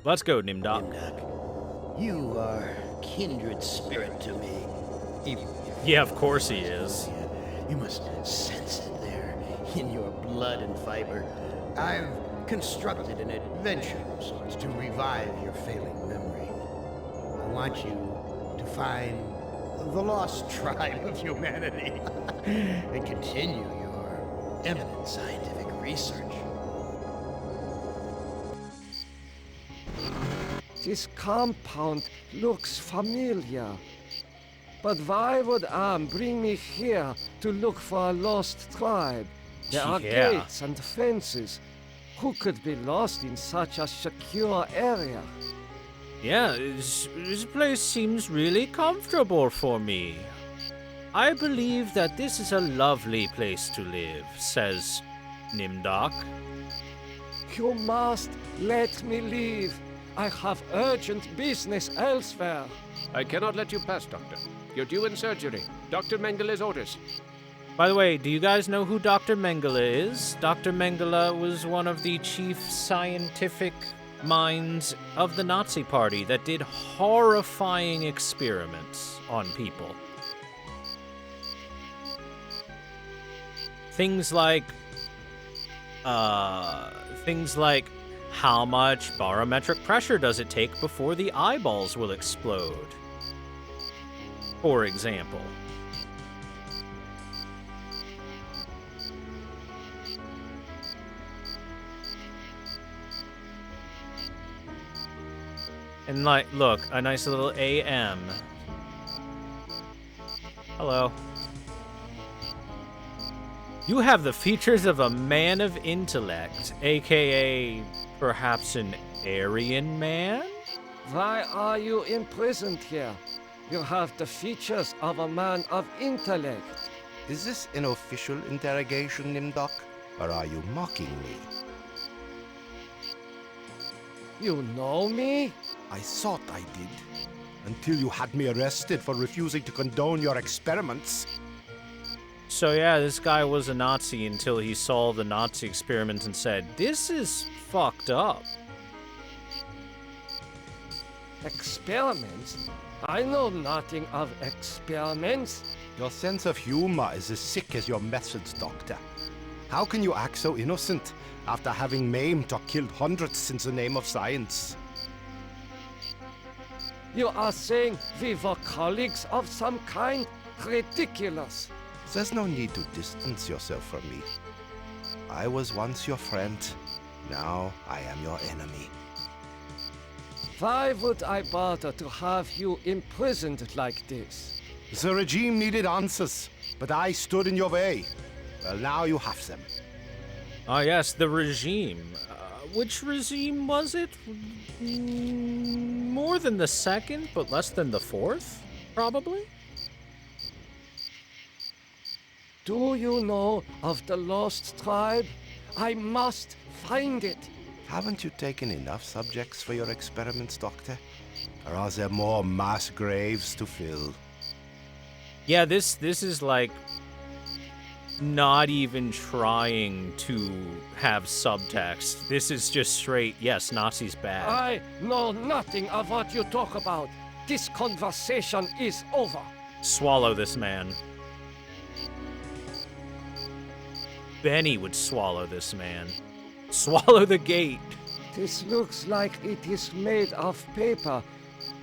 Let's go, Nimdok. Nimdok, you are kindred spirit to me. Even Yeah, of course he is. you must sense it there in your blood and fiber. I've constructed an adventure of sorts to revive your failing memory. I want you to find the lost tribe of humanity and continue your eminent scientific research. This compound looks familiar. But why would Am bring me here to look for a lost tribe? There are Yeah. gates and fences. Who could be lost in such a secure area? Yeah, this place seems really comfortable for me. I believe that this is a lovely place to live, says Nimdok. You must let me leave. I have urgent business elsewhere. I cannot let you pass, Doctor. You're due in surgery. Dr. Mengele's orders. By the way, do you guys know who Dr. Mengele is? Dr. Mengele was one of the chief scientific minds of the Nazi Party that did horrifying experiments on people. Things like how much barometric pressure does it take before the eyeballs will explode? For example. And like, look, a nice little AM. Hello. You have the features of a man of intellect, aka perhaps an Aryan man? Why are you imprisoned here? You have the features of a man of intellect. Is this an official interrogation, Nimdok? Or are you mocking me? You know me? I thought I did. Until you had me arrested for refusing to condone your experiments. So yeah, this guy was a Nazi until he saw the Nazi experiment and said, "This is fucked up." Experiments? I know nothing of experiments. Your sense of humor is as sick as your methods, Doctor. How can you act so innocent after having maimed or killed hundreds in the name of science? You are saying we were colleagues of some kind? Ridiculous. There's no need to distance yourself from me. I was once your friend. Now I am your enemy. Why would I bother to have you imprisoned like this? The regime needed answers, but I stood in your way. Well, now you have them. Ah, yes, the regime. Which regime was it? More than the second, but less than the fourth, probably? Do you know of the lost tribe? I must find it. Haven't you taken enough subjects for your experiments, Doctor? Or are there more mass graves to fill? Yeah, this is like not even trying to have subtext. This is just straight, yes, Nazis bad. I know nothing of what you talk about. This conversation is over. Swallow this man. Benny would swallow this man. Swallow the gate. This looks like it is made of paper,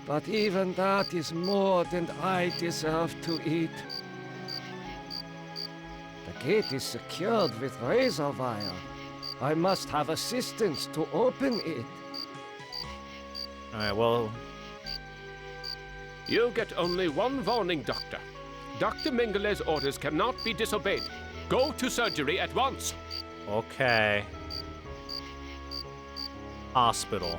but even that is more than I deserve to eat. The gate is secured with razor wire. I must have assistance to open it. Alright, well, You get only one warning, Doctor. Dr. Mengele's orders cannot be disobeyed. Go to surgery at once. okay. Hospital.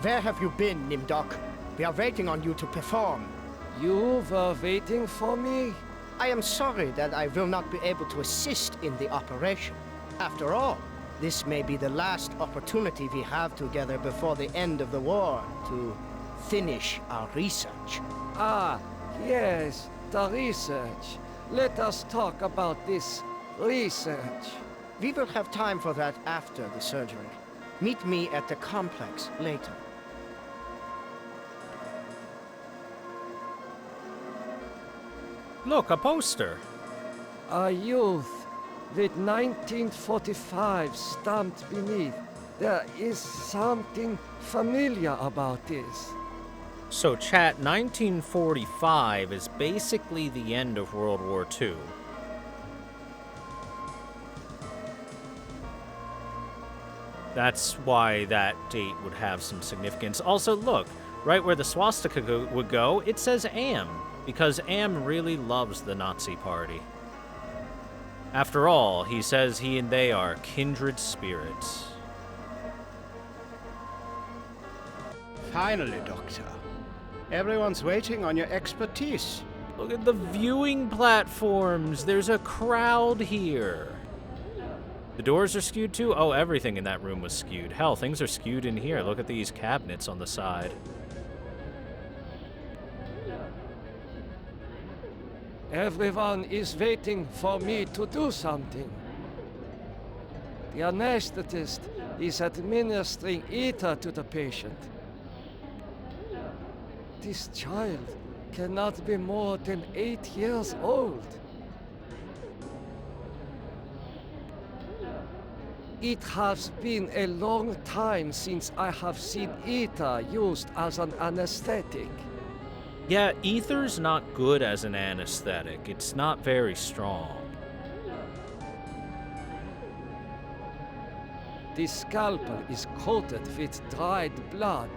Where have you been, Nimdok? We are waiting on you to perform. You were waiting for me? I am sorry that I will not be able to assist in the operation. After all, this may be the last opportunity we have together before the end of the war to finish our research. Ah, yes, the research. Let us talk about this research. We will have time for that after the surgery. Meet me at the complex later. Look, a poster. A youth with 1945 stamped beneath. There is something familiar about this. So, chat, 1945 is basically the end of World War II. That's why that date would have some significance. Also, look, right where the swastika would go, it says Am, because Am really loves the Nazi Party. After all, he says he and they are kindred spirits. Finally, Doctor. Everyone's waiting on your expertise. Look at the viewing platforms. There's a crowd here. The doors are skewed too? Oh, everything in that room was skewed. Hell, things are skewed in here. Look at these cabinets on the side. Everyone is waiting for me to do something. The anesthetist is administering ether to the patient. This child cannot be more than 8 years old. It has been a long time since I have seen ether used as an anesthetic. Yeah, ether's not good as an anesthetic. It's not very strong. The scalpel is coated with dried blood.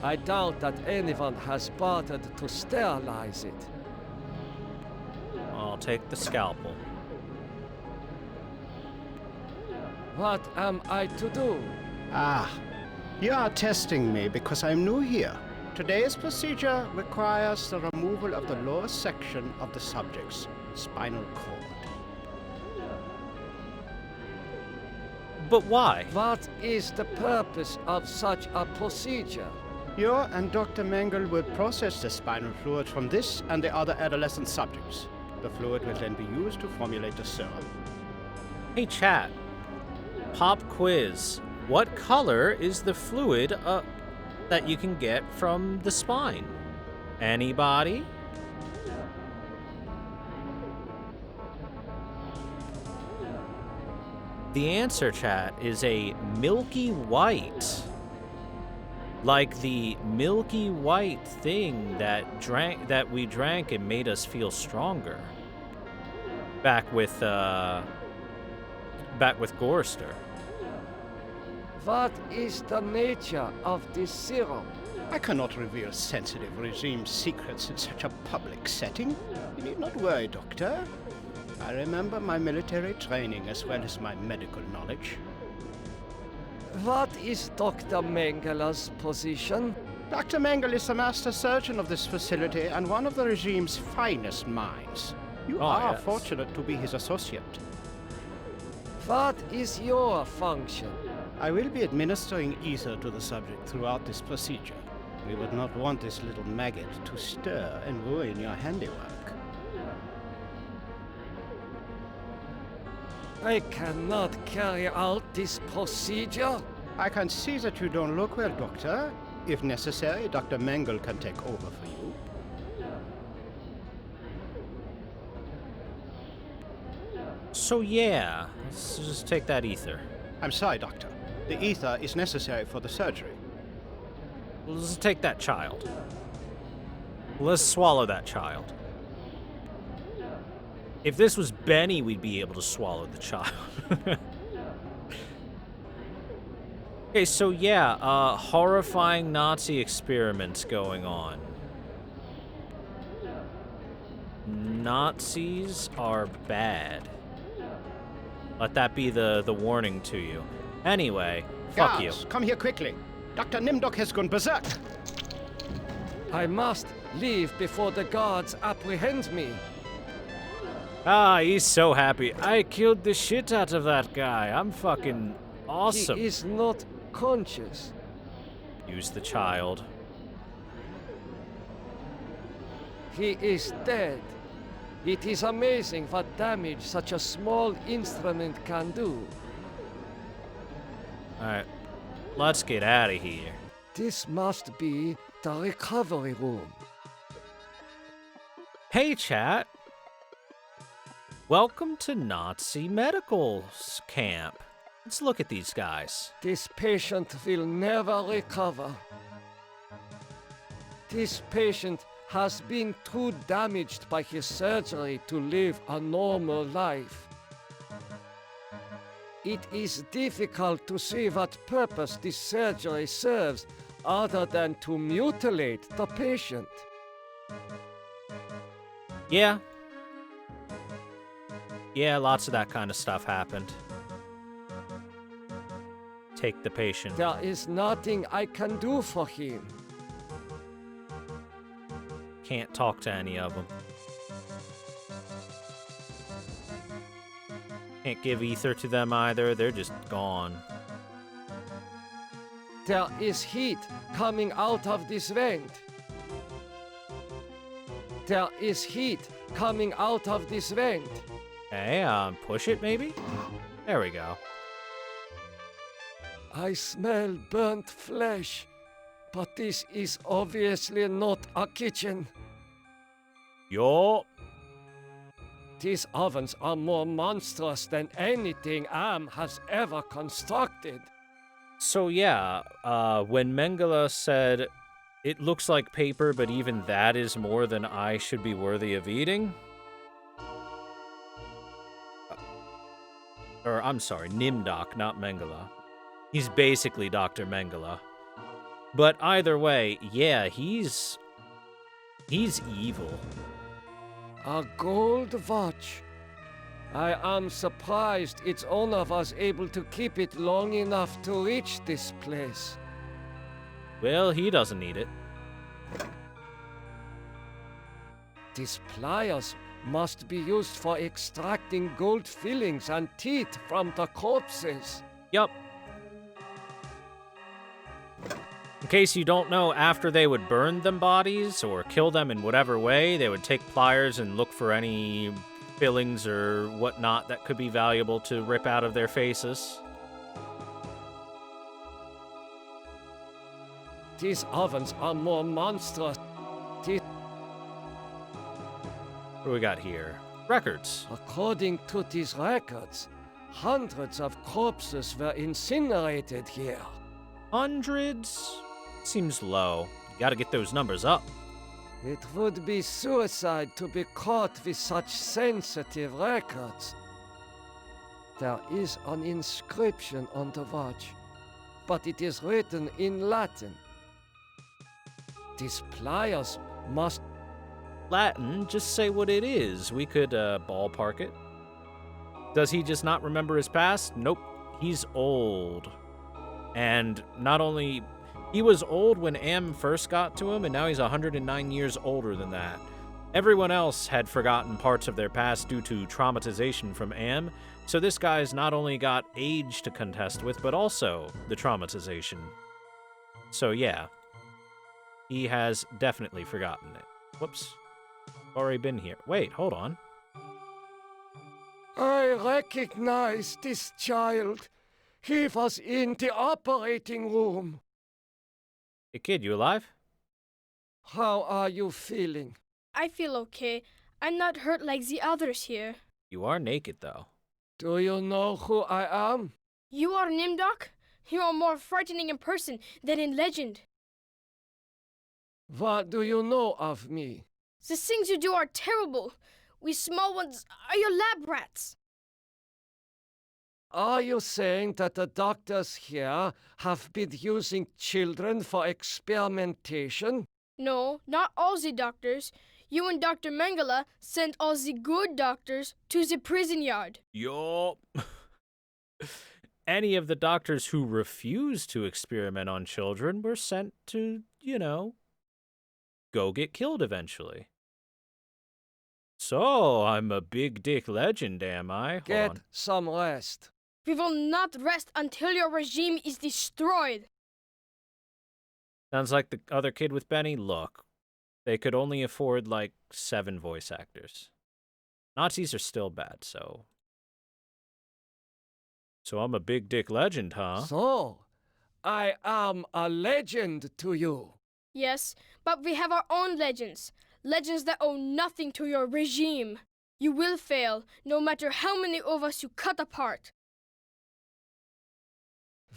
I doubt that anyone has bothered to sterilize it. I'll take the scalpel. What am I to do? Ah, you are testing me because I'm new here. Today's procedure requires the removal of the lower section of the subject's spinal cord. But why? What is the purpose of such a procedure? You and Dr. Mengele will process the spinal fluid from this and the other adolescent subjects. The fluid will then be used to formulate the serum. Hey, chat. Pop quiz. What color is the fluid that you can get from the spine? Anybody? The answer, chat, is a milky white. Like the milky white thing that we drank and made us feel stronger. Back with Gorster. What is the nature of this serum? I cannot reveal sensitive regime secrets in such a public setting. You need not worry, Doctor. I remember my military training as well as my medical knowledge. What is Dr. Mengele's position? Dr. Mengele is the master surgeon of this facility and one of the regime's finest minds. You are yes. fortunate to be his associate. What is your function? I will be administering ether to the subject throughout this procedure. We would not want this little maggot to stir and ruin your handiwork. I cannot carry out this procedure. I can see that you don't look well, Doctor. If necessary, Dr. Mengele can take over for you. So yeah, let's just take that ether. I'm sorry, Doctor. The ether is necessary for the surgery. Let's take that child. Let's swallow that child. If this was Benny, we'd be able to swallow the child. Okay, so yeah, horrifying Nazi experiments going on. Nazis are bad. Let that be the warning to you. Anyway, fuck you. Guards, come here quickly. Dr. Nimdok has gone berserk. I must leave before the guards apprehend me. Ah, he's so happy. I killed the shit out of that guy. I'm fucking awesome. He is not conscious. Use the child. He is dead. It is amazing what damage such a small instrument can do. Alright. Let's get out of here. This must be the recovery room. Hey, chat. Welcome to Nazi medical camp. Let's look at these guys. This patient will never recover. This patient has been too damaged by his surgery to live a normal life. It is difficult to see what purpose this surgery serves other than to mutilate the patient. Yeah. Yeah, lots of that kind of stuff happened. Take the patient. There is nothing I can do for him. Can't talk to any of them. Can't give ether to them either. They're just gone. There is heat coming out of this vent. There is heat coming out of this vent. Okay, push it maybe? There we go. I smell burnt flesh, but this is obviously not a kitchen. Yo. These ovens are more monstrous than anything Am has ever constructed. So yeah, when Mengele said, it looks like paper, but even that is more than I should be worthy of eating. Or, I'm sorry, Nimdok, not Mengele. He's basically Dr. Mengele. But either way, yeah, he's evil. A gold watch. I am surprised its owner was able to keep it long enough to reach this place. Well, he doesn't need it. These pliers must be used for extracting gold fillings and teeth from the corpses. Yup. In case you don't know, after they would burn them bodies or kill them in whatever way, they would take pliers and look for any fillings or whatnot that could be valuable to rip out of their faces. These ovens are more monstrous. What do we got here? Records. According to these records, hundreds of corpses were incinerated here. Hundreds? Seems low. You gotta get those numbers up. It would be suicide to be caught with such sensitive records. There is an inscription on the watch, but it is written in Latin. These pliers must... Latin, just say what it is. We could, ballpark it. Does he just not remember his past? Nope. He's old. And not only... He was old when Am first got to him, and now he's 109 years older than that. Everyone else had forgotten parts of their past due to traumatization from Am, so this guy's not only got age to contest with, but also the traumatization. So yeah, he has definitely forgotten it. Whoops. Already been here. Wait, hold on. I recognize this child. He was in the operating room. Hey kid, you alive? How are you feeling? I feel okay. I'm not hurt like the others here. You are naked, though. Do you know who I am? You are Nimdok? You are more frightening in person than in legend. What do you know of me? The things you do are terrible. We small ones are your lab rats. Are you saying that the doctors here have been using children for experimentation? No, not all the doctors. You and Dr. Mengele sent all the good doctors to the prison yard. Yup. Any of the doctors who refused to experiment on children were sent to, go get killed eventually. So, I'm a big dick legend, am I? Hold Get on. some rest. We will not rest until your regime is destroyed. Sounds like the other kid with Benny. Look, they could only afford, 7 voice actors. Nazis are still bad, so... So I'm a big dick legend, huh? So, I am a legend to you. Yes, but we have our own legends. Legends that owe nothing to your regime. You will fail, no matter how many of us you cut apart.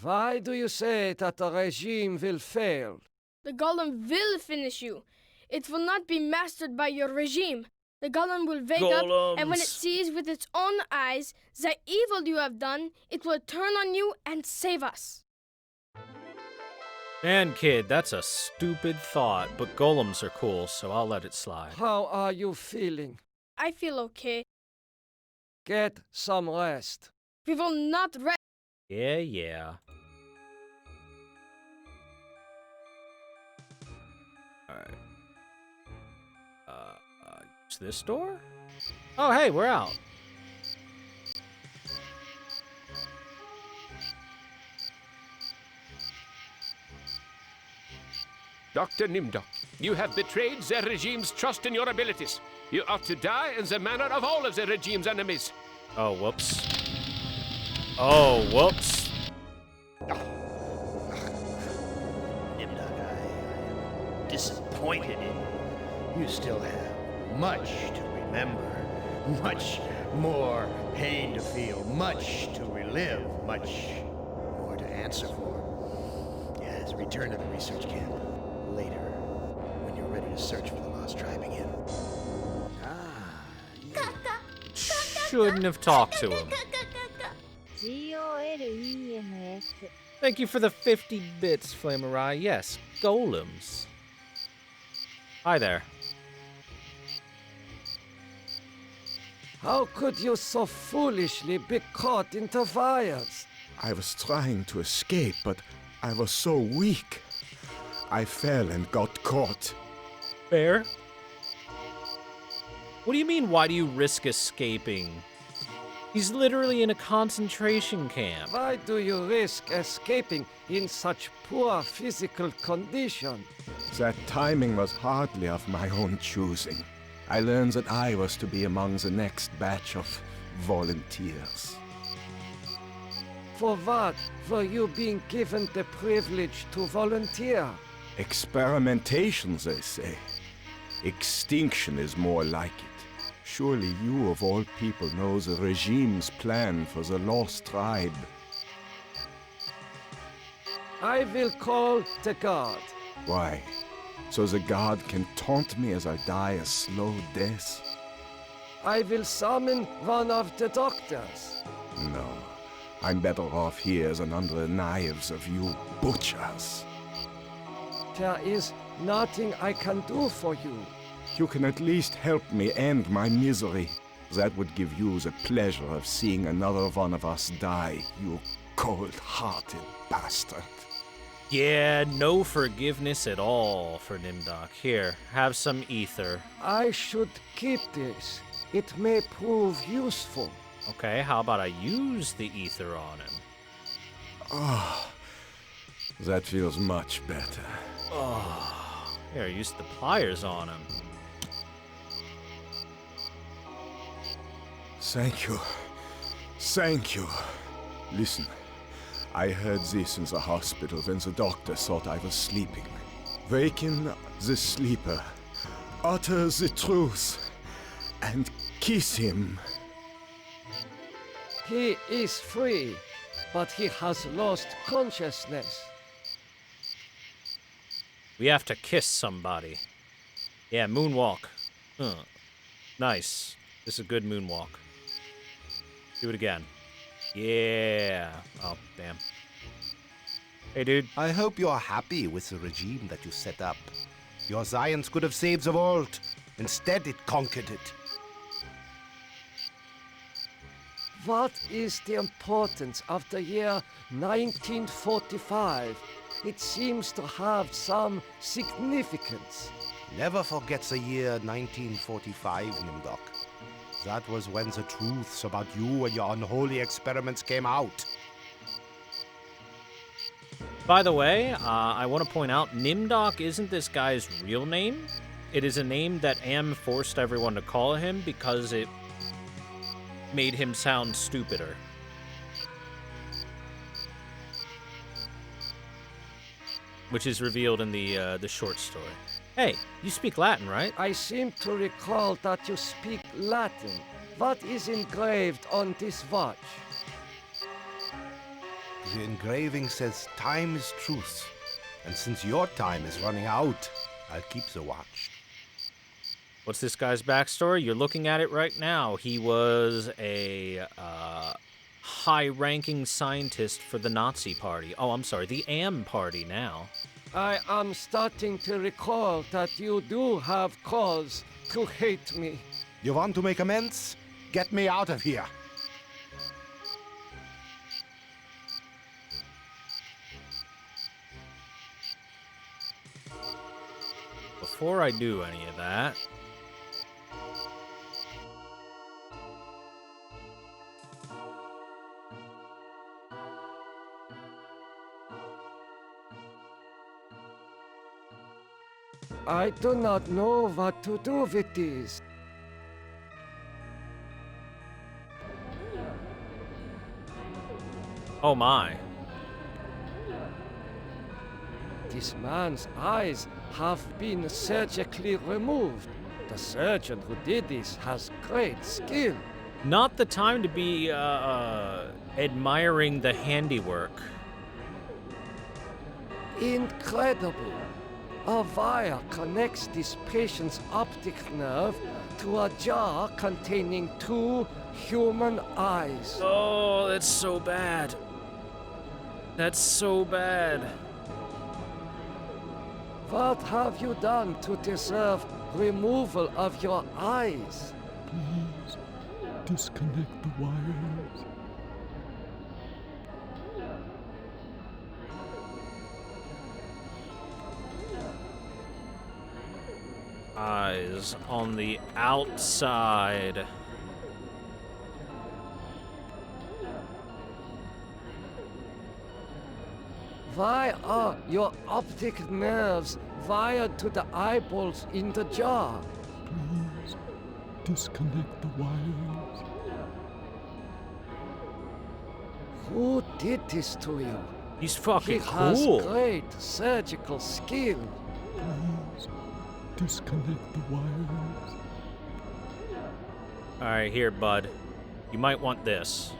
Why do you say that the regime will fail? The golem will finish you. It will not be mastered by your regime. The golem will wake up, and when it Golems. sees with its own eyes the evil you have done, it will turn on you and save us. Man, kid, that's a stupid thought, but golems are cool, so I'll let it slide. How are you feeling? I feel okay. Get some rest. We will not rest. Yeah. Alright. Use this door? Oh, hey, we're out. Dr. Nimdok, you have betrayed the regime's trust in your abilities. You ought to die in the manner of all of the regime's enemies. Oh, whoops. Oh, whoops. Nimdok, I am disappointed in you. You still have much to remember, much more pain to feel, much to relive, much more to answer for. Yes, return to the research camp later, when you're ready to search for the lost tribe again. Shouldn't have talked to him. GOLEMS Thank you for the 50 bits, Flamerai. Yes, golems. Hi there. How could you so foolishly be caught in the fires? I was trying to escape, but I was so weak. I fell and got caught. Fair. What do you mean, why do you risk escaping? He's literally in a concentration camp. Why do you risk escaping in such poor physical condition? That timing was hardly of my own choosing. I learned that I was to be among the next batch of volunteers. For what were you being given the privilege to volunteer? Experimentation, they say. Extinction is more like it. Surely you of all people know the regime's plan for the lost tribe. I will call the guard. Why? So the guard can taunt me as I die a slow death? I will summon one of the doctors. No. I'm better off here than under the knives of you butchers. There is nothing I can do for you. You can at least help me end my misery. That would give you the pleasure of seeing another one of us die, you cold-hearted bastard. Yeah, no forgiveness at all for Nimdok. Here, have some ether. I should keep this. It may prove useful. Okay, how about I use the ether on him? Ah, that feels much better. Here, use the pliers on him. Thank you. Thank you. Listen, I heard this in the hospital when the doctor thought I was sleeping. Waken the sleeper, utter the truth, and kiss him. He is free, but he has lost consciousness. We have to kiss somebody. Yeah, moonwalk. Huh. Nice. This is a good moonwalk. Do it again. Yeah. Oh, damn. Hey, dude. I hope you are happy with the regime that you set up. Your science could have saved the world. Instead, it conquered it. What is the importance of the year 1945? It seems to have some significance. Never forget the year 1945, Nimdok. That was when the truths about you and your unholy experiments came out. By the way, I want to point out, Nimdok isn't this guy's real name. It is a name that Am forced everyone to call him because it made him sound stupider. which is revealed in the short story. Hey, you speak Latin, right? I seem to recall that you speak Latin. What is engraved on this watch? The engraving says time is truth. And since your time is running out, I'll keep the watch. What's this guy's backstory? You're looking at it right now. He was a high-ranking scientist for the Nazi Party. Oh, I'm sorry, the AM Party now. I am starting to recall that you do have cause to hate me. You want to make amends? Get me out of here. Before I do any of that, I do not know what to do with this. oh my. This man's eyes have been surgically removed. The surgeon who did this has great skill. Not the time to be admiring the handiwork. Incredible. A wire connects this patient's optic nerve to a jar containing 2 human eyes. Oh, that's so bad. That's so bad. What have you done to deserve removal of your eyes? Please disconnect the wires. Eyes on the outside. Why are your optic nerves wired to the eyeballs in the jar? Please disconnect the wires. Who did this to you? He's fucking He has cool. great surgical skill. Please disconnect the wires. Alright, here, bud. You might want this.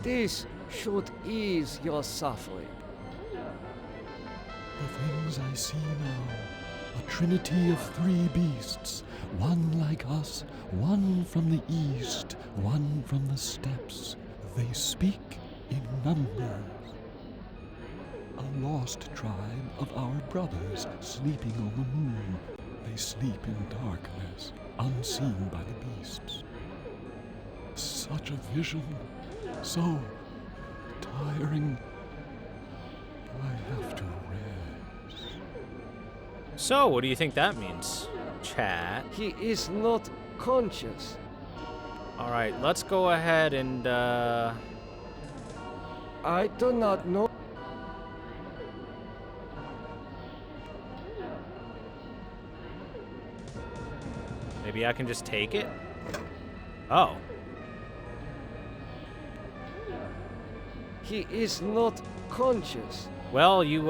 This should ease your suffering. The things I see now, a trinity of 3 beasts, one like us, one from the east, one from the steppes. They speak in numbers. A lost tribe of our brothers sleeping on the moon. They sleep in darkness, unseen by the beasts. Such a vision, so tiring. I have to rest. So, what do you think that means? Chat. He is not conscious. Alright, let's go ahead and, I do not know. maybe I can just take it? Oh. He is not conscious. Well, you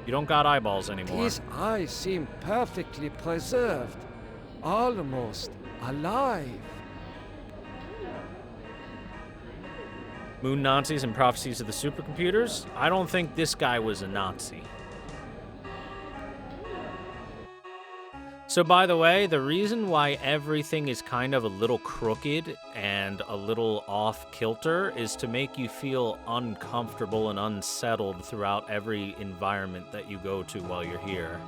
don't got eyeballs anymore. His eyes seem perfectly preserved, almost alive. Moon Nazis and Prophecies of the Supercomputers? I don't think this guy was a Nazi. So by the way, the reason why everything is kind of a little crooked and a little off kilter is to make you feel uncomfortable and unsettled throughout every environment that you go to while you're here.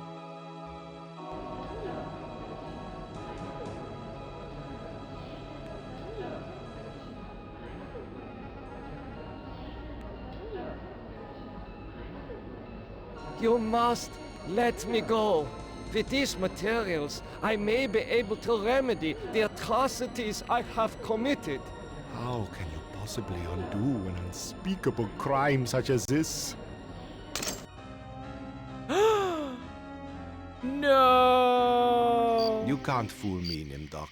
You must let me go. With these materials, I may be able to remedy the atrocities I have committed. How can you possibly undo an unspeakable crime such as this? No! You can't fool me, Nimdok.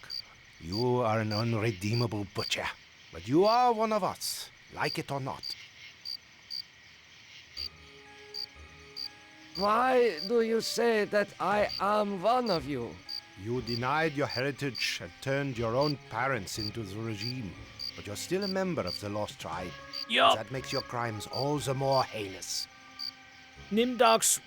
You are an unredeemable butcher. But you are one of us, like it or not. Why do you say that I am one of you? You denied your heritage and turned your own parents into the regime, but you're still a member of the Lost Tribe. Yup. That makes your crimes all the more heinous. Nimdok's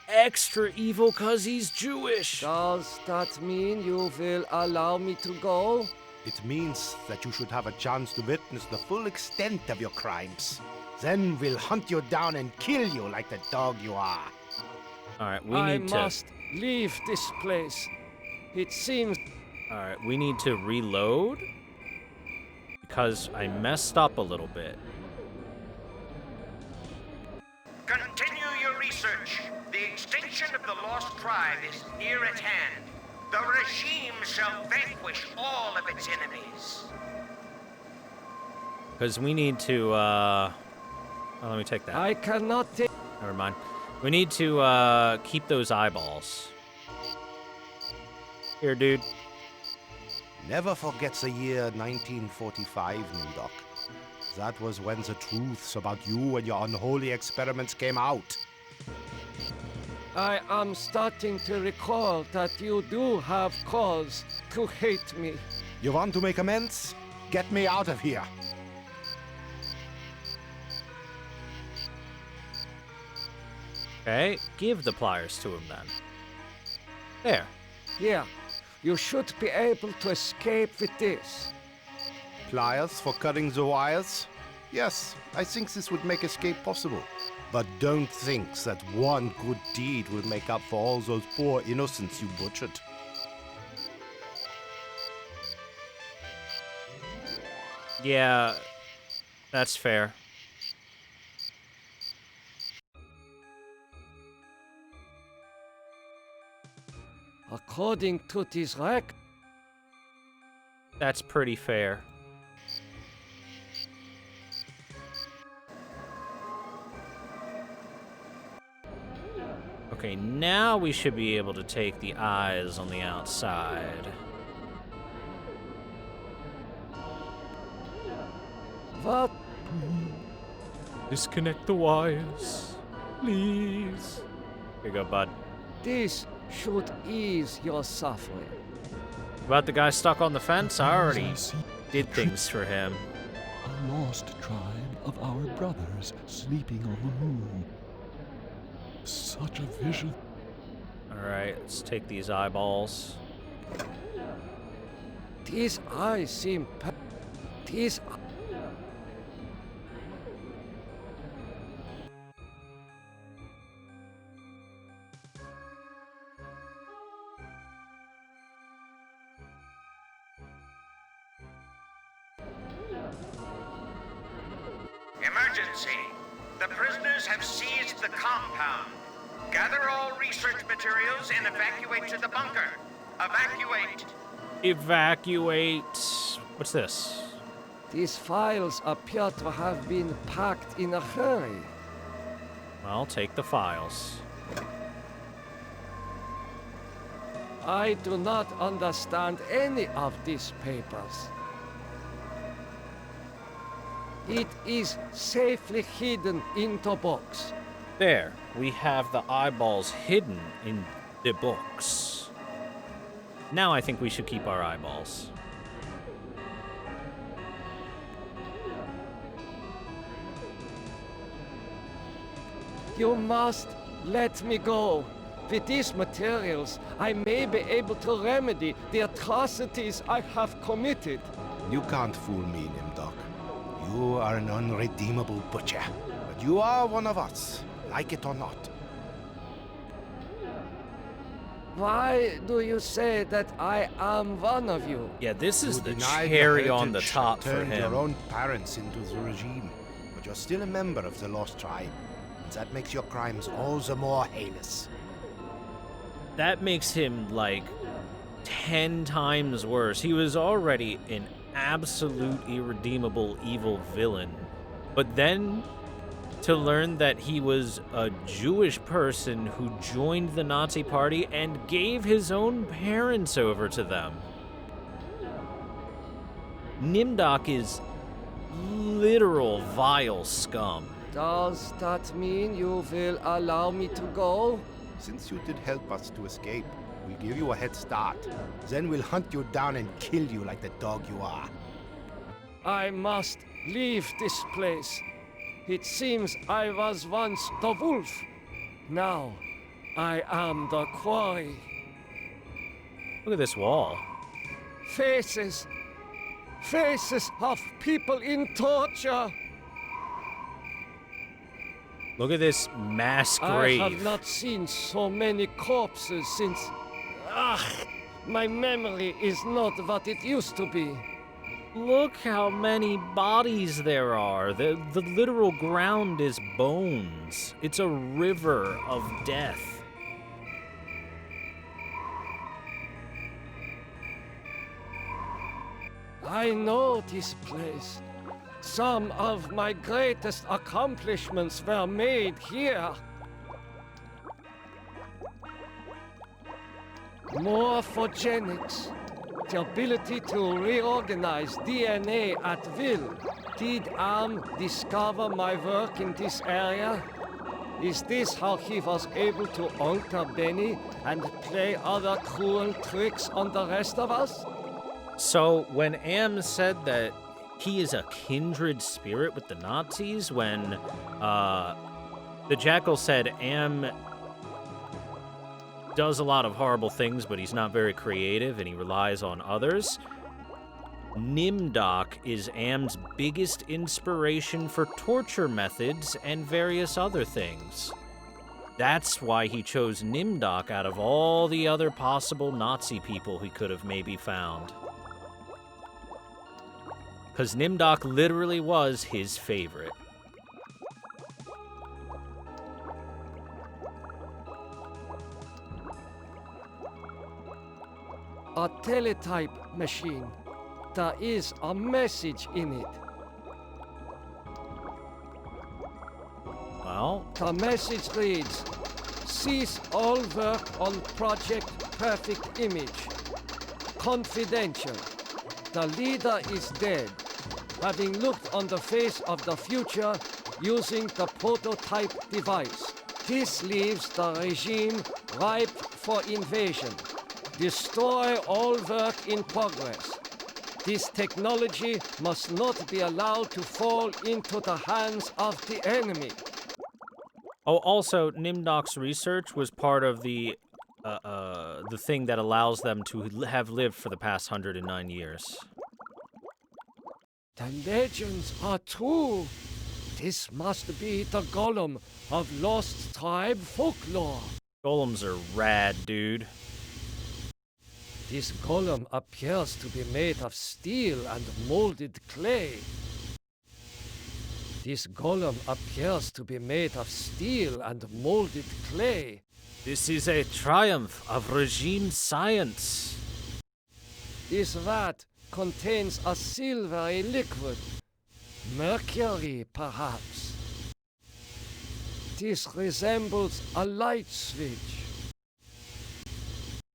extra evil cause he's Jewish. Does that mean you will allow me to go? It means that you should have a chance to witness the full extent of your crimes. Then we'll hunt you down and kill you like the dog you are. Alright, I must leave this place. It seems... Alright, we need to reload. Because I messed up a little bit. Continue your research. The extinction of the Lost Tribe is near at hand. The regime shall vanquish all of its enemies. Because we need to, oh, let me take that. I cannot take... Never mind. We need to, keep those eyeballs. Here, dude. Never forget the year 1945, Nimdok. That was when the truths about you and your unholy experiments came out. I am starting to recall that you do have cause to hate me. You want to make amends? Get me out of here. Okay, give the pliers to him then. There. Yeah, you should be able to escape with this. Pliers for cutting the wires? Yes, I think this would make escape possible. But don't think that one good deed will make up for all those poor innocents you butchered. Yeah, that's fair. According to this record, That's pretty fair. Okay, now we should be able to take the eyes on the outside. what? Disconnect the wires, please. Here you go, bud. This should ease your suffering. About the guy stuck on the fence, I already I see did things for him. a lost tribe of our brothers sleeping on the moon. Such a vision. Alright, let's take these eyeballs. These eyes seem... These... Emergency. The prisoners have seized the compound. Gather all research materials and evacuate to the bunker. Evacuate. Evacuate. What's this? These files appear to have been packed in a hurry. Well, take the files. I do not understand any of these papers. It is safely hidden in the box. There, we have the eyeballs hidden in the books. Now I think we should keep our eyeballs. You must let me go. With these materials, I may be able to remedy the atrocities I have committed. You can't fool me, Nimdok. You are an unredeemable butcher. But you are one of us, like it or not. Why do you say that I am one of you? Yeah, this is You the denied your cherry on the heritage top and for turned your him. own parents into the regime. But you're still a member of the Lost Tribe. And that makes your crimes all the more heinous. That makes him, like, 10 times worse. He was already an absolute irredeemable evil villain. But then to learn that he was a Jewish person who joined the Nazi Party and gave his own parents over to them. Nimdok is literal vile scum. Does that mean you will allow me to go? Since you did help us to escape, we'll give you a head start. Then we'll hunt you down and kill you like the dog you are. I must leave this place. It seems I was once the wolf. Now, I am the quarry. Look at this wall. Faces. Faces of people in torture. Look at this mass grave. I have not seen so many corpses since... my memory is not what it used to be. Look how many bodies there are. The literal ground is bones. It's a river of death. I know this place. Some of my greatest accomplishments were made here. Morphogenics, the ability to reorganize DNA at will. Did Am discover my work in this area? Is this how he was able to alter Benny and play other cruel tricks on the rest of us? So when Am said that he is a kindred spirit with the Nazis, when the Jackal said Am does a lot of horrible things, but he's not very creative and he relies on others, Nimdok is Am's biggest inspiration for torture methods and various other things. That's why he chose Nimdok out of all the other possible Nazi people he could have maybe found. Because Nimdok literally was his favorite. A teletype machine. There is a message in it. Well, the message reads, cease all work on Project Perfect Image. Confidential. The leader is dead, having looked on the face of the future using the prototype device. This leaves the regime ripe for invasion. Destroy all work in progress. This technology must not be allowed to fall into the hands of the enemy. Oh, also, Nimdok's research was part of the thing that allows them to have lived for the past 109 years. The legends are true. This must be the golem of Lost Tribe folklore. Golems are rad, dude. This golem appears to be made of steel and molded clay. This golem appears to be made of steel and molded clay. This is a triumph of regime science. This vat contains a silvery liquid. Mercury, perhaps. This resembles a light switch.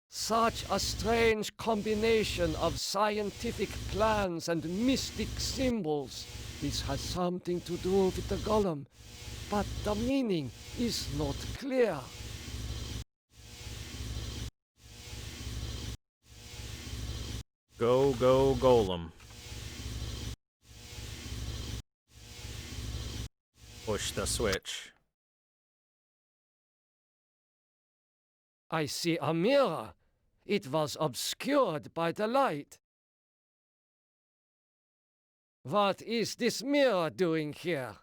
Such a strange combination of scientific plans and mystic symbols. This has something to do with the golem, but the meaning is not clear. Go, go, golem. Push the switch. I see a mirror. It was obscured by the light. What is this mirror doing here?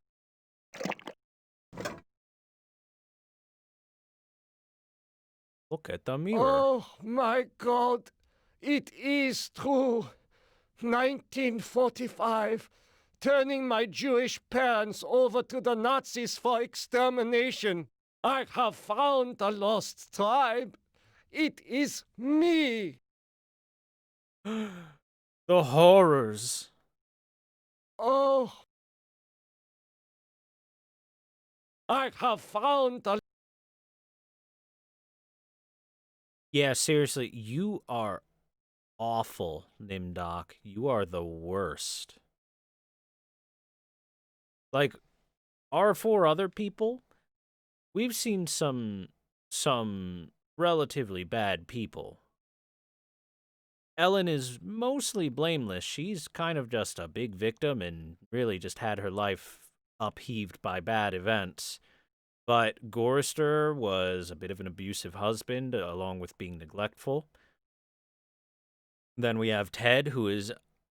Look at the mirror. Oh my God! It is true! 1945, turning my Jewish parents over to the Nazis for extermination. I have found the lost tribe. It is me! The horrors. Oh! I have found the... Yeah, seriously, you are awful, Nimdok. You are the worst. Like, our four other people, we've seen some relatively bad people. Ellen is mostly blameless. She's kind of just a big victim and really just had her life upheaved by bad events. But Gorrister was a bit of an abusive husband, along with being neglectful. Then we have Ted, who is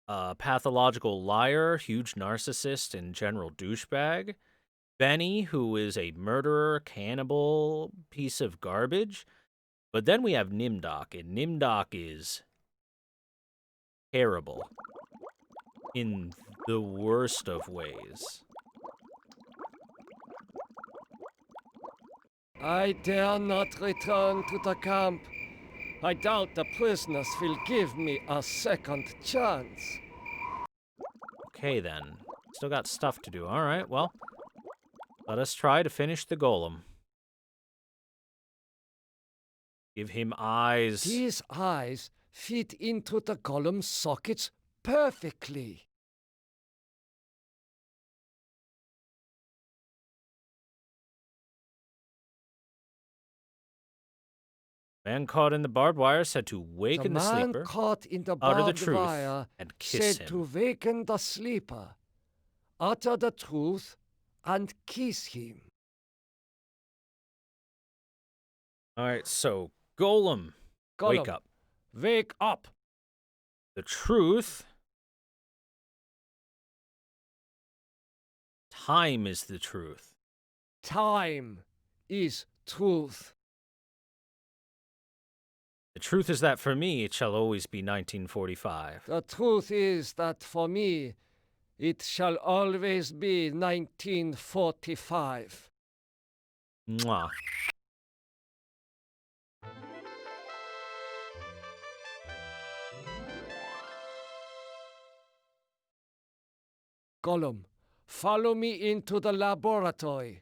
a pathological liar, huge narcissist, and general douchebag. Benny, who is a murderer, cannibal, piece of garbage. But then we have Nimdok, and Nimdok is terrible in the worst of ways. I dare not return to the camp. I doubt the prisoners will give me a second chance. Okay, then. Still got stuff to do. All right, well, let us try to finish the golem. Give him eyes. These eyes fit into the golem's sockets perfectly. Man caught in the barbed wire said to waken the man sleeper, caught in the utter the barbed truth, wire and kiss said him. to waken the sleeper, utter the truth, and kiss him. All right, so Golem, wake up. Wake up. The truth. Time is the truth. Time is truth. The truth is that for me, it shall always be 1945. The truth is that for me, it shall always be 1945. Mwah. Gollum, follow me into the laboratory.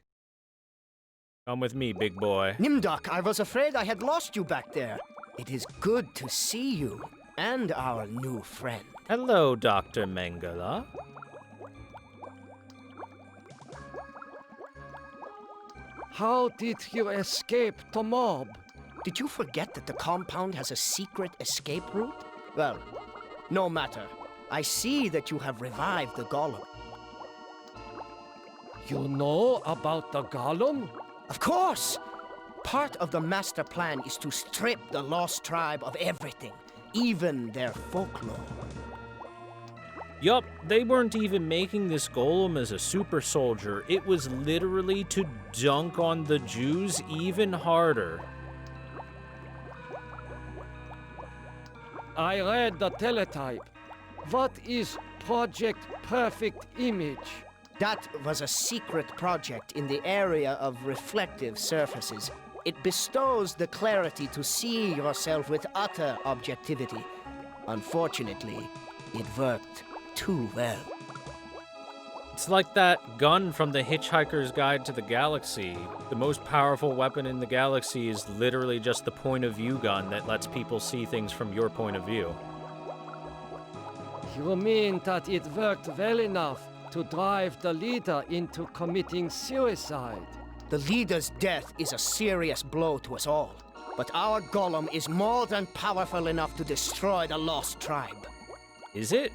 Come with me, big boy. Nimdok, I was afraid I had lost you back there. It is good to see you and our new friend. Hello, Dr. Mengele. How did you escape the mob? Did you forget that the compound has a secret escape route? Well, no matter. I see that you have revived the golem. You know about the golem? Of course! Part of the master plan is to strip the lost tribe of everything, even their folklore. Yup, they weren't even making this golem as a super soldier. It was literally to dunk on the Jews even harder. I read the teletype. What is Project Perfect Image? That was a secret project in the area of reflective surfaces. It bestows the clarity to see yourself with utter objectivity. Unfortunately, it worked too well. It's like that gun from the Hitchhiker's Guide to the Galaxy. The most powerful weapon in the galaxy is literally just the point of view gun that lets people see things from your point of view. You mean that it worked well enough to drive the leader into committing suicide? The leader's death is a serious blow to us all. But our golem is more than powerful enough to destroy the lost tribe. Is it?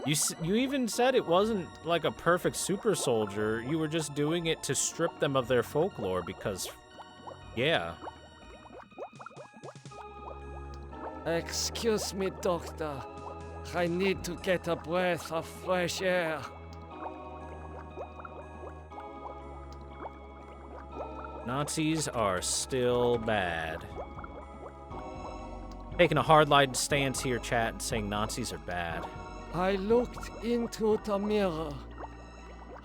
You even said it wasn't like a perfect super soldier. You were just doing it to strip them of their folklore because, yeah. Excuse me, Doctor. I need to get a breath of fresh air. Nazis are still bad. Taking a hardline stance here, chat, and saying Nazis are bad. I looked into the mirror.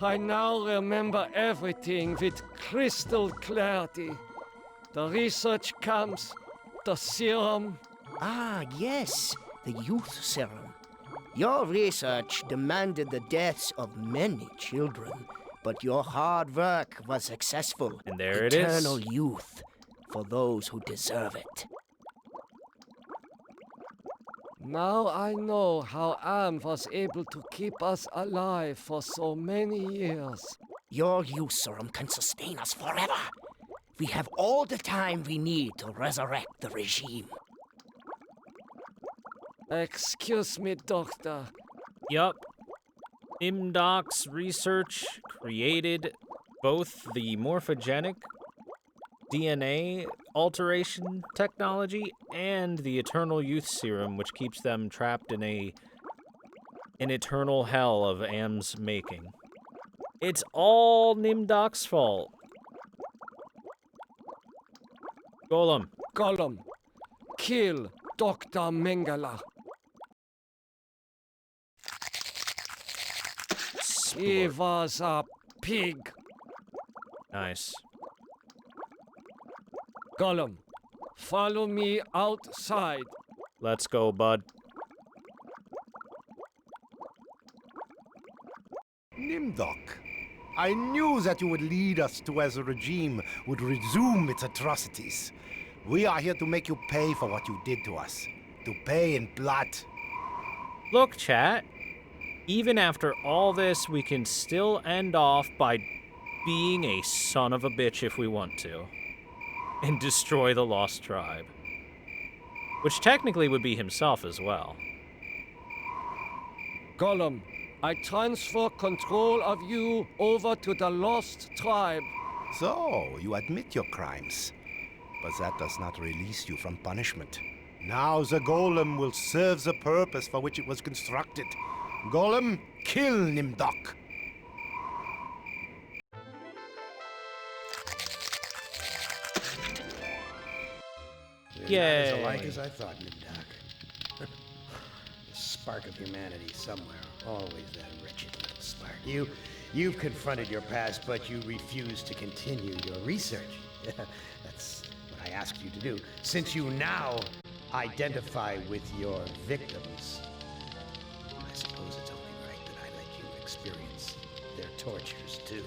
I now remember everything with crystal clarity. The research camps, the serum. Ah, yes, the youth serum. Your research demanded the deaths of many children, but your hard work was successful. And there it is. Eternal youth for those who deserve it. Now I know how Am was able to keep us alive for so many years. Your Usurum can sustain us forever. We have all the time we need to resurrect the regime. Excuse me, Doctor. Yup. Nimdoc's research created both the morphogenic DNA alteration technology and the eternal youth serum, which keeps them trapped in an eternal hell of Am's making. It's all Nimdoc's fault. Golem. Gollum, kill Dr. Mengele. He was a pig. Nice. Gollum, follow me outside. Let's go, bud. Nimdok, I knew that you would lead us to as the regime would resume its atrocities. We are here to make you pay for what you did to us. To pay in blood. Look, chat. Even after all this, we can still end off by being a son of a bitch if we want to. And destroy the Lost Tribe. Which technically would be himself as well. Gollum, I transfer control of you over to the Lost Tribe. So, you admit your crimes. But that does not release you from punishment. Now the golem will serve the purpose for which it was constructed. Golem, kill Nimdok. You're not as Yay. alike as I thought, Nimdok. The spark of humanity somewhere. Always that wretched little spark. You've confronted your past, but you refuse to continue your research. That's what I asked you to do. Since you now identify with your victims, I suppose it's only right that I let you experience their tortures too.